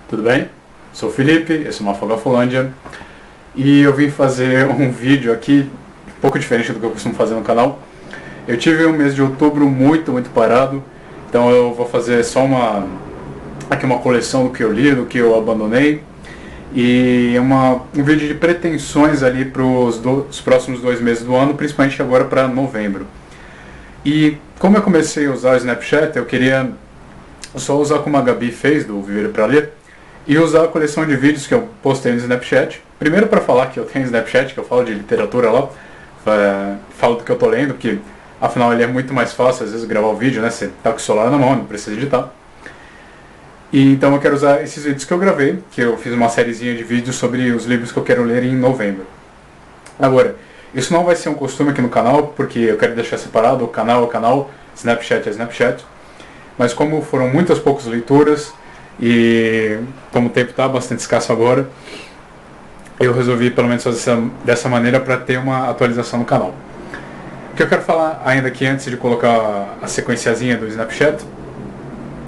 Tudo bem? Sou o Felipe, esse é o Mafogafolândia e eu vim fazer um vídeo aqui um pouco diferente do que eu costumo fazer no canal. Eu tive um mês de outubro muito parado, então eu vou fazer só uma coleção do que eu li, do que eu abandonei e um vídeo de pretensões ali para os próximos 2 meses do ano, principalmente agora para novembro. E como eu comecei a usar o Snapchat, eu queria só usar como a Gabi fez, do Viver para Ler, e usar a coleção de vídeos que eu postei no Snapchat. Primeiro para falar que eu tenho Snapchat, que eu falo de literatura lá, falo do que eu tô lendo, que afinal ele é muito mais fácil às vezes gravar o vídeo, né? Você tá com o celular na mão, não precisa editar. E então eu quero usar esses vídeos que eu gravei, que eu fiz uma sériezinha de vídeos sobre os livros que eu quero ler em novembro. Agora, isso não vai ser um costume aqui no canal, porque eu quero deixar separado, o canal é o canal, Snapchat é Snapchat. Mas como foram muitas poucas leituras, e como o tempo está bastante escasso agora, eu resolvi pelo menos fazer dessa maneira para ter uma atualização no canal. O que eu quero falar ainda aqui antes de colocar a sequenciazinha do Snapchat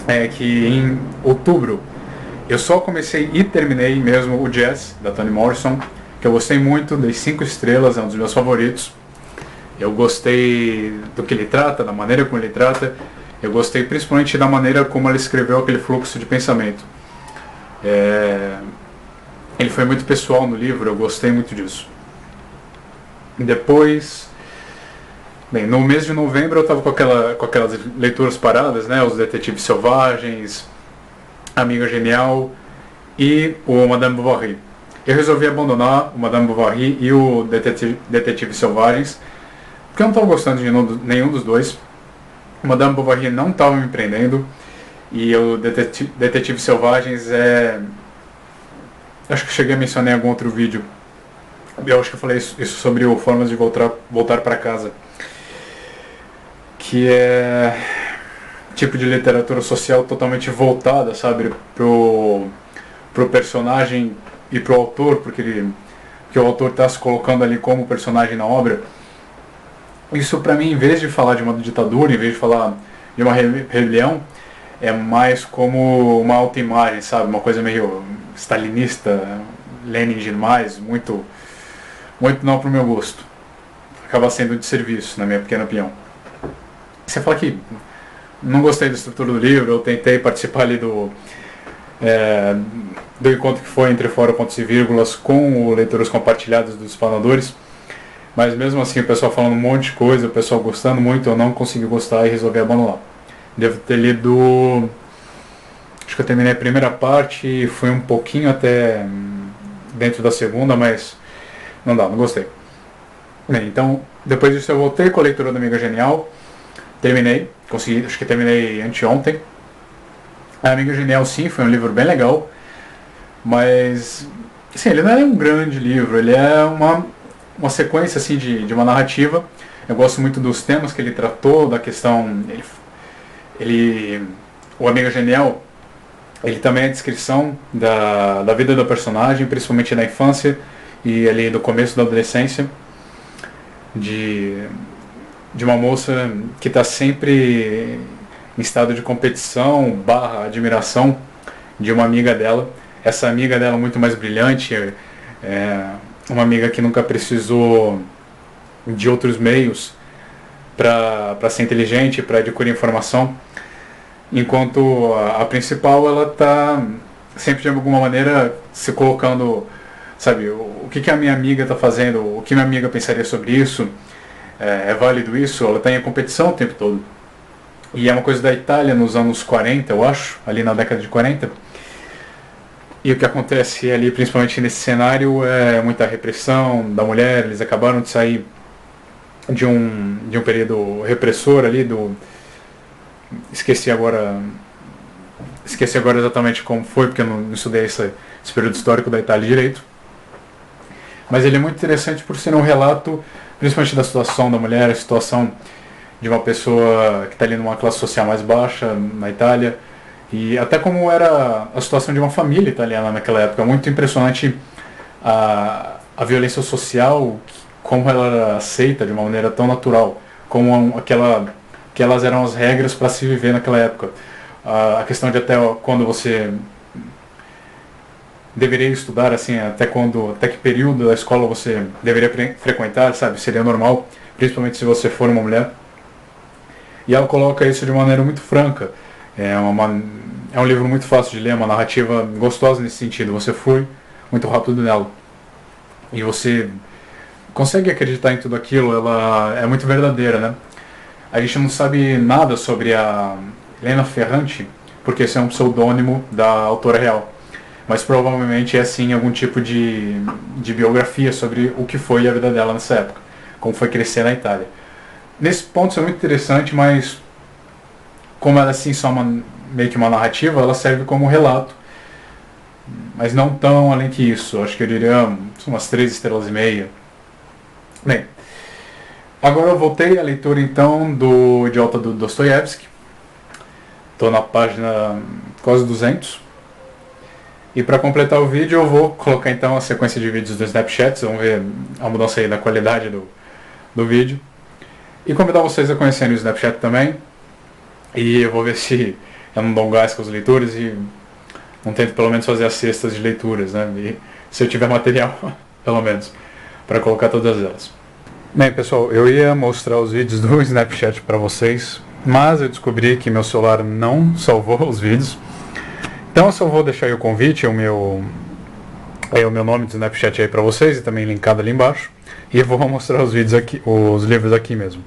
é que em outubro eu só comecei e terminei mesmo o Jazz, da Toni Morrison, que eu gostei muito, dei 5 estrelas, é um dos meus favoritos. Eu gostei do que ele trata, da maneira como ele trata. Eu gostei principalmente da maneira como ela escreveu aquele fluxo de pensamento. Ele foi muito pessoal no livro, eu gostei muito disso. Depois, bem, no mês de novembro eu estava com aquelas leituras paradas, né? Os Detetives Selvagens, Amiga Genial e o Madame Bovary. Eu resolvi abandonar o Madame Bovary e o Detetives Selvagens, porque eu não estava gostando de nenhum dos dois. Madame Bovary não estava me prendendo e o Detetives Selvagens acho que cheguei a mencionar em algum outro vídeo. Eu acho que eu falei isso sobre o Formas de Voltar para Casa, que é tipo de literatura social totalmente voltada, sabe, pro personagem e pro autor, porque o autor está se colocando ali como personagem na obra. Isso pra mim, em vez de falar de uma ditadura, em vez de falar de uma rebelião, é mais como uma autoimagem, sabe? Uma coisa meio stalinista, Lenin demais, muito não pro meu gosto. Acaba sendo de serviço, na minha pequena opinião. Você fala que não gostei da estrutura do livro, eu tentei participar ali do encontro que foi entre Fora Pontos e Vírgulas com o Leituras Compartilhadas dos Explanadores. Mas mesmo assim o pessoal falando um monte de coisa, o pessoal gostando muito, eu não consegui gostar e resolvi abandonar. Devo ter lido, acho que eu terminei a primeira parte e fui um pouquinho até dentro da segunda, mas não gostei. Bem, então depois disso eu voltei com a leitura da Amiga Genial, terminei, consegui, acho que terminei anteontem. A Amiga Genial sim, foi um livro bem legal, mas assim, ele não é um grande livro, ele é uma sequência assim de uma narrativa. Eu gosto muito dos temas que ele tratou, da questão, o Amiga Genial, ele também é a descrição da vida do personagem, principalmente na infância e ali do começo da adolescência, de uma moça que está sempre em estado de competição / admiração de uma amiga dela. Essa amiga dela muito mais brilhante, uma amiga que nunca precisou de outros meios para ser inteligente, para adquirir informação, enquanto a principal, ela está sempre de alguma maneira se colocando, sabe, o que a minha amiga está fazendo, o que minha amiga pensaria sobre isso, é válido isso? Ela está em competição o tempo todo. E é uma coisa da Itália nos anos 40, eu acho, ali na década de 40. E o que acontece ali, principalmente nesse cenário, é muita repressão da mulher. Eles acabaram de sair de um período repressor ali, esqueci agora exatamente como foi, porque eu não estudei esse período histórico da Itália direito. Mas ele é muito interessante por ser um relato, principalmente da situação da mulher, a situação de uma pessoa que está ali numa classe social mais baixa na Itália, e até como era a situação de uma família italiana naquela época. Muito impressionante a violência social, como ela era aceita de uma maneira tão natural, como aquelas eram as regras para se viver naquela época. A questão de até quando você deveria estudar, assim, até que período da escola você deveria frequentar, sabe? Seria normal, principalmente se você for uma mulher. E ela coloca isso de maneira muito franca. É um livro muito fácil de ler, uma narrativa gostosa nesse sentido. Você flui muito rápido nela. E você consegue acreditar em tudo aquilo, ela é muito verdadeira, né? A gente não sabe nada sobre a Helena Ferrante, porque esse é um pseudônimo da autora real. Mas provavelmente é sim algum tipo de biografia sobre o que foi a vida dela nessa época, como foi crescer na Itália. Nesse ponto isso é muito interessante, mas como ela é assim só meio que uma narrativa, ela serve como relato, mas não tão além que isso. Acho que eu diria umas 3 estrelas e meia. Bem, agora eu voltei à leitura então do Idiota do Dostoiévski. Estou na página quase 200. E para completar o vídeo eu vou colocar então a sequência de vídeos do Snapchat. Vamos ver a mudança aí da qualidade do vídeo. E convidar vocês a conhecerem o Snapchat também. E eu vou ver se eu não dou um gás com os leitores e não tento pelo menos fazer as cestas de leituras, né? E se eu tiver material, pelo menos, para colocar todas elas. Bem, pessoal, eu ia mostrar os vídeos do Snapchat para vocês, mas eu descobri que meu celular não salvou os vídeos. Então eu só vou deixar aí o convite, o meu nome do Snapchat aí para vocês e também linkado ali embaixo. E eu vou mostrar os vídeos aqui, os livros aqui mesmo.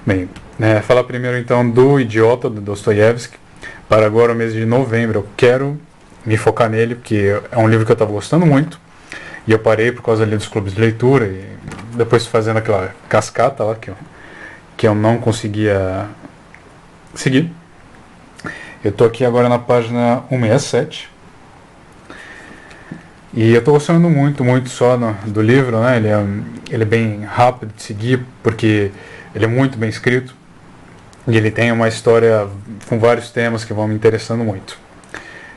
Bem, falar primeiro então do Idiota do Dostoiévski. Para agora o mês de novembro eu quero me focar nele, porque é um livro que eu estava gostando muito. E eu parei por causa ali dos clubes de leitura e depois fazendo aquela cascata lá que eu não conseguia seguir. Eu estou aqui agora na página 167. E eu estou gostando muito, muito só do livro, né? Ele é bem rápido de seguir, porque ele é muito bem escrito. E ele tem uma história com vários temas que vão me interessando muito.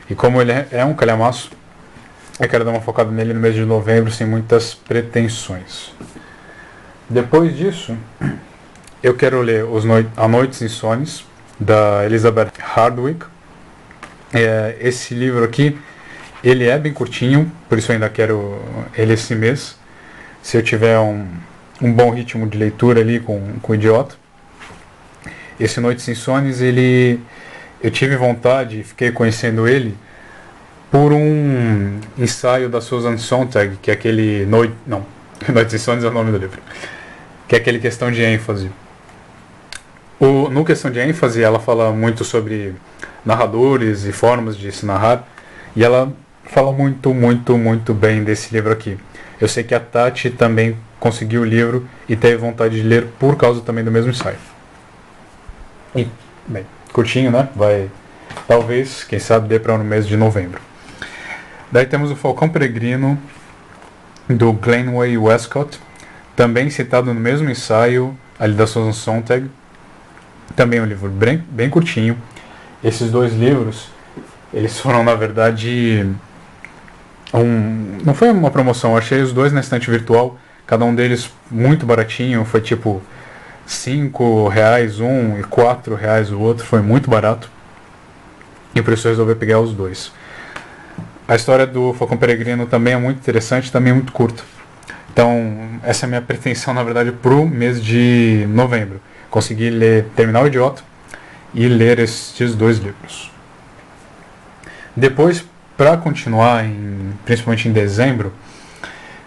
E como ele é um calhamaço, eu quero dar uma focada nele no mês de novembro, sem muitas pretensões. Depois disso, eu quero ler A Noites Insones, da Elizabeth Hardwick. Esse livro aqui, ele é bem curtinho, por isso eu ainda quero ele esse mês. Se eu tiver um bom ritmo de leitura ali com o Idiota. Esse Noites Insones, eu tive vontade, fiquei conhecendo ele por um ensaio da Susan Sontag, que é aquele Noites Insones é o nome do livro, que é aquele Questão de ênfase. No Questão de ênfase, ela fala muito sobre narradores e formas de se narrar, e ela fala muito, muito, muito bem desse livro aqui. Eu sei que a Tati também conseguiu o livro e teve vontade de ler por causa também do mesmo ensaio. E, bem, curtinho, né? Talvez, quem sabe, dê para no mês de novembro. Daí temos o Falcão Peregrino, do Glenway Westcott, também citado no mesmo ensaio, ali da Susan Sontag. Também um livro bem curtinho. Esses dois livros, eles foram, na verdade, não foi uma promoção, eu achei os dois na estante virtual, cada um deles muito baratinho, foi tipo R$5 um e R$4 o outro, foi muito barato. E por isso eu resolvi pegar os dois. A história do Falcão Peregrino também é muito interessante, também é muito curta. Então, essa é a minha pretensão, na verdade, pro mês de novembro. Conseguir terminar o Idiota e ler esses dois livros. Depois, para continuar, principalmente em dezembro,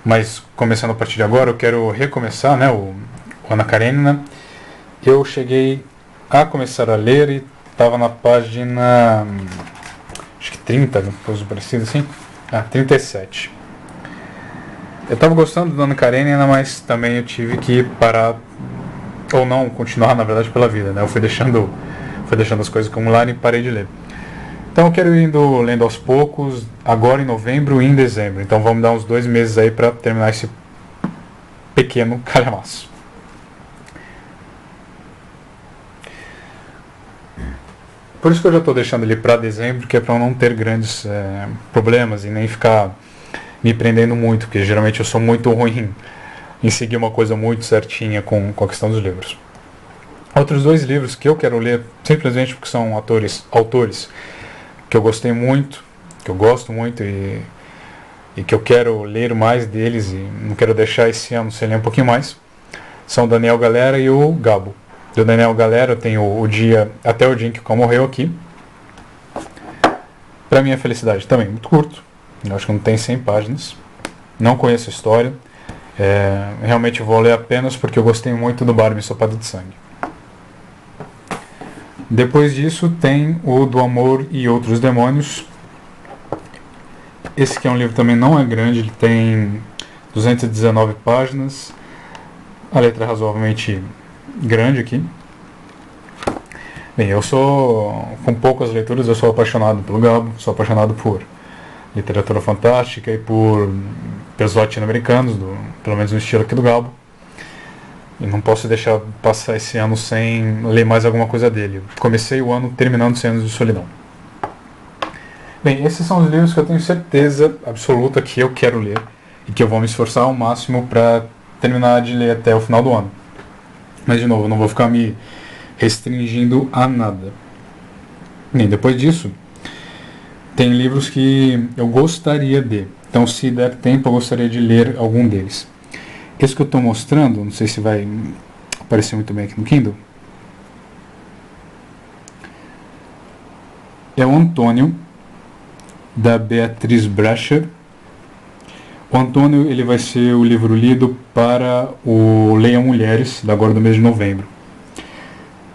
mas começando a partir de agora, eu quero recomeçar, né, o Ana Karenina. Eu cheguei a começar a ler e estava na página, acho que 30, coisa parecida assim, 37. Eu estava gostando da Ana Karenina, mas também eu tive que parar, ou não, continuar, na verdade, pela vida, né? Eu fui deixando as coisas acumularem e parei de ler. Então eu quero ir lendo aos poucos, agora em novembro e em dezembro. Então vamos dar uns 2 meses aí para terminar esse pequeno calhamaço. Por isso que eu já estou deixando ele para dezembro, que é para eu não ter grandes problemas e nem ficar me prendendo muito, porque geralmente eu sou muito ruim em seguir uma coisa muito certinha com a questão dos livros. Outros 2 livros que eu quero ler, simplesmente porque são autores que eu gostei muito, que eu gosto muito, e e que eu quero ler mais deles e não quero deixar esse ano sem ler um pouquinho mais, são o Daniel Galera e o Gabo. Do Daniel Galera eu tenho o dia, até o dia em que o cão morreu aqui. Pra minha felicidade também, muito curto. Eu acho que não tem 100 páginas. Não conheço a história. Realmente vou ler apenas porque eu gostei muito do Barbie Ensopado de Sangue. Depois disso tem o Do Amor e Outros Demônios. Esse aqui é um livro também não é grande, ele tem 219 páginas. A letra é razoavelmente grande aqui. Bem, eu sou, com poucas leituras, eu sou apaixonado pelo Gabo, sou apaixonado por literatura fantástica e por pelos latino-americanos, pelo menos no estilo aqui do Gabo. E não posso deixar passar esse ano sem ler mais alguma coisa dele. Comecei o ano terminando 100 Anos de Solidão. Bem, esses são os livros que eu tenho certeza absoluta que eu quero ler e que eu vou me esforçar ao máximo para terminar de ler até o final do ano. Mas, de novo, eu não vou ficar me restringindo a nada. Bem, depois disso, tem livros que eu gostaria de. Então, se der tempo, eu gostaria de ler algum deles. Esse que eu estou mostrando, não sei se vai aparecer muito bem aqui no Kindle, é o Antônio, da Beatriz Brecher. O Antônio ele vai ser o livro lido para o Leia Mulheres, agora do mês de novembro.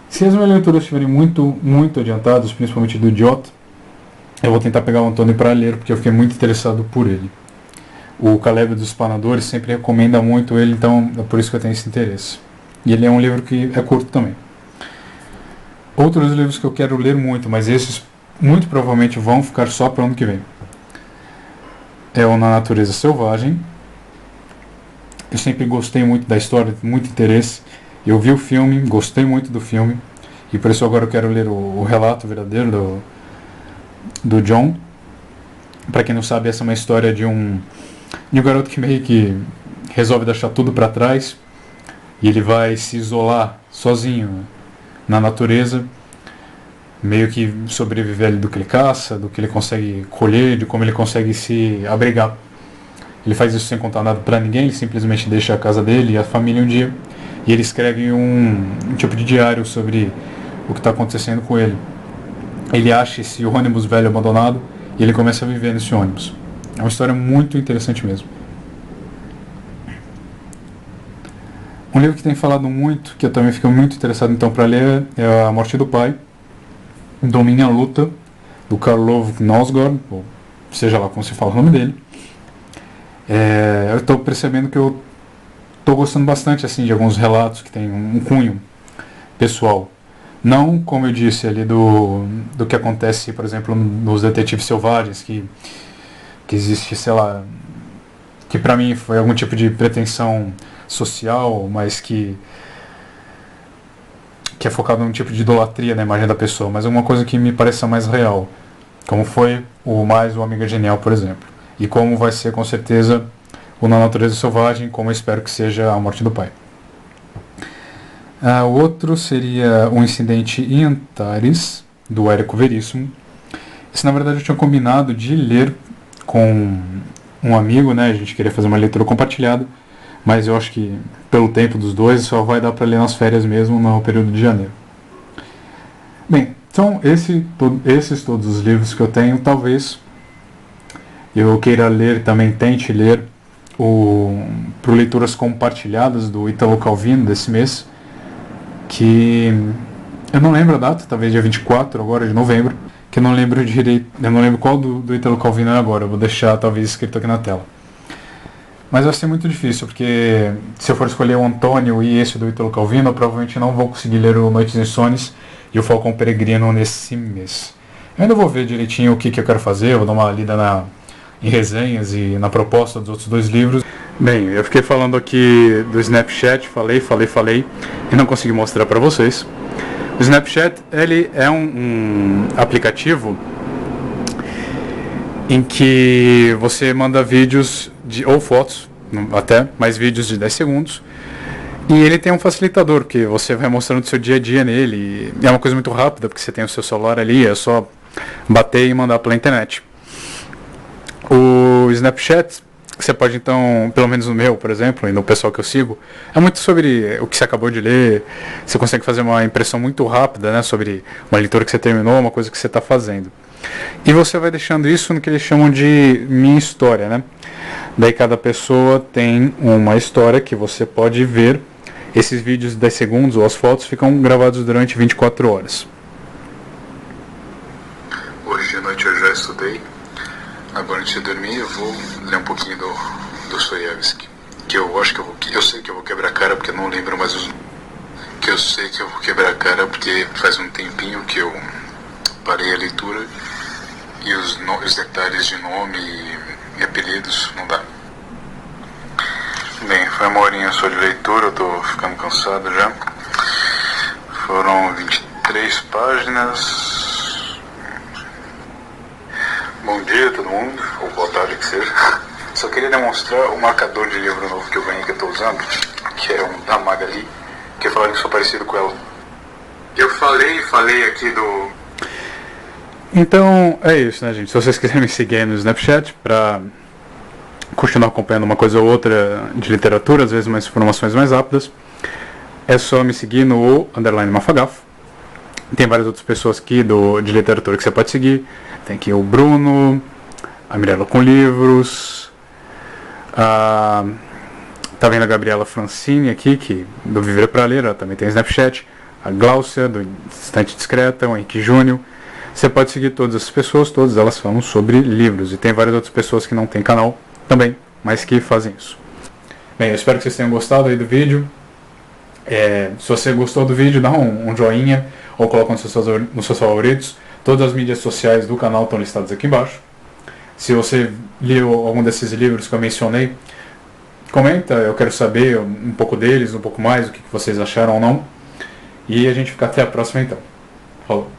Se as minhas leituras estiverem muito adiantadas, principalmente do Idiota, eu vou tentar pegar o Antônio para ler, porque eu fiquei muito interessado por ele. O Caleb dos Espanadores sempre recomenda muito ele, então é por isso que eu tenho esse interesse. E ele é um livro que é curto também. Outros livros que eu quero ler muito, mas esses muito provavelmente vão ficar só para o ano que vem. É o Na Natureza Selvagem. Eu sempre gostei muito da história, muito interesse. Eu vi o filme, gostei muito do filme. E por isso agora eu quero ler o relato verdadeiro do John. Para quem não sabe, essa é uma história de um garoto que meio que resolve deixar tudo para trás. E ele vai se isolar sozinho na natureza. Meio que sobreviver ali do que ele caça, do que ele consegue colher, de como ele consegue se abrigar. Ele faz isso sem contar nada para ninguém, ele simplesmente deixa a casa dele e a família um dia, e ele escreve um tipo de diário sobre o que está acontecendo com ele. Ele acha esse ônibus velho abandonado e ele começa a viver nesse ônibus. É uma história muito interessante mesmo. Um livro que tem falado muito, que eu também fico muito interessado então para ler, é A Morte do Pai, do Minha Luta, do Karlov Knausgård, ou seja lá como se fala o nome dele. Eu estou percebendo que eu estou gostando bastante assim, de alguns relatos que tem um cunho pessoal. Não, como eu disse, ali do que acontece, por exemplo, nos Detetives Selvagens, que existe, sei lá, que pra mim foi algum tipo de pretensão social, mas que é focado num tipo de idolatria na imagem da pessoa, mas alguma coisa que me pareça mais real, como foi o Amiga Genial, por exemplo, e como vai ser com certeza o Na Natureza Selvagem, como eu espero que seja A Morte do Pai. O outro seria O Incidente em Antares, do Érico Veríssimo. Esse, na verdade, eu tinha combinado de ler com um amigo, né? A gente queria fazer uma leitura compartilhada, mas eu acho que pelo tempo dos dois só vai dar para ler nas férias mesmo, no período de janeiro. Bem, então esses todos os livros que eu tenho, talvez eu queira ler, também tente ler pro Leituras Compartilhadas do Ítalo Calvino desse mês, que eu não lembro a data, talvez dia 24 agora de novembro, que eu não lembro direito, eu não lembro qual do Ítalo Calvino é agora, eu vou deixar talvez escrito aqui na tela. Mas vai ser muito difícil, porque se eu for escolher o Antônio e esse do Ítalo Calvino, eu provavelmente não vou conseguir ler o Noites Insones e o Falcão Peregrino nesse mês. Eu ainda vou ver direitinho o que eu quero fazer, eu vou dar uma lida em resenhas e na proposta dos outros dois livros. Bem, eu fiquei falando aqui do Snapchat, falei e não consegui mostrar para vocês. O Snapchat, ele é um aplicativo em que você manda vídeos ou fotos, até mais vídeos de 10 segundos, e ele tem um facilitador que você vai mostrando o seu dia a dia nele, e é uma coisa muito rápida, porque você tem o seu celular ali, é só bater e mandar pela internet. O Snapchat, você pode então, pelo menos no meu, por exemplo, e no pessoal que eu sigo, é muito sobre o que você acabou de ler, você consegue fazer uma impressão muito rápida, né, sobre uma leitura que você terminou, uma coisa que você está fazendo. E você vai deixando isso no que eles chamam de minha história, né? Daí cada pessoa tem uma história que você pode ver. Esses vídeos de 10 segundos ou as fotos ficam gravados durante 24 horas. Hoje de noite eu já estudei. Agora antes de dormir eu vou ler um pouquinho do Dostoiévski. Que eu acho que eu sei que eu vou quebrar a cara porque eu não lembro mais os... Que eu sei que eu vou quebrar a cara porque faz um tempinho que eu parei a leitura e os detalhes de nome e apelidos não dá. Bem, foi uma horinha só de leitura, eu tô ficando cansado já. Foram 23 páginas. Bom dia a todo mundo, ou boa tarde que seja. Só queria demonstrar o marcador de livro novo que eu ganhei, que eu tô usando, que é um da Magali, que eu falei que sou parecido com ela. Eu falei aqui do... Então é isso, né, gente? Se vocês quiserem me seguir aí no Snapchat pra continuar acompanhando uma coisa ou outra de literatura, às vezes umas informações mais rápidas, é só me seguir no _mafagafo. Tem várias outras pessoas aqui de literatura que você pode seguir. Tem aqui o Bruno, a Mirella com livros, tá vendo a Gabriela Francini aqui, do Viver para Ler, ela também tem Snapchat, a Gláucia, do Estante Discreta, o Henrique Júnior. Você pode seguir todas essas pessoas, todas elas falam sobre livros, e tem várias outras pessoas que não têm canal também, mas que fazem isso. Bem, eu espero que vocês tenham gostado aí do vídeo. Se você gostou do vídeo, dá um joinha, ou coloca nos seus favoritos. Todas as mídias sociais do canal estão listadas aqui embaixo. Se você leu algum desses livros que eu mencionei, comenta, eu quero saber um pouco deles, um pouco mais, o que vocês acharam ou não. E a gente fica até a próxima então. Falou!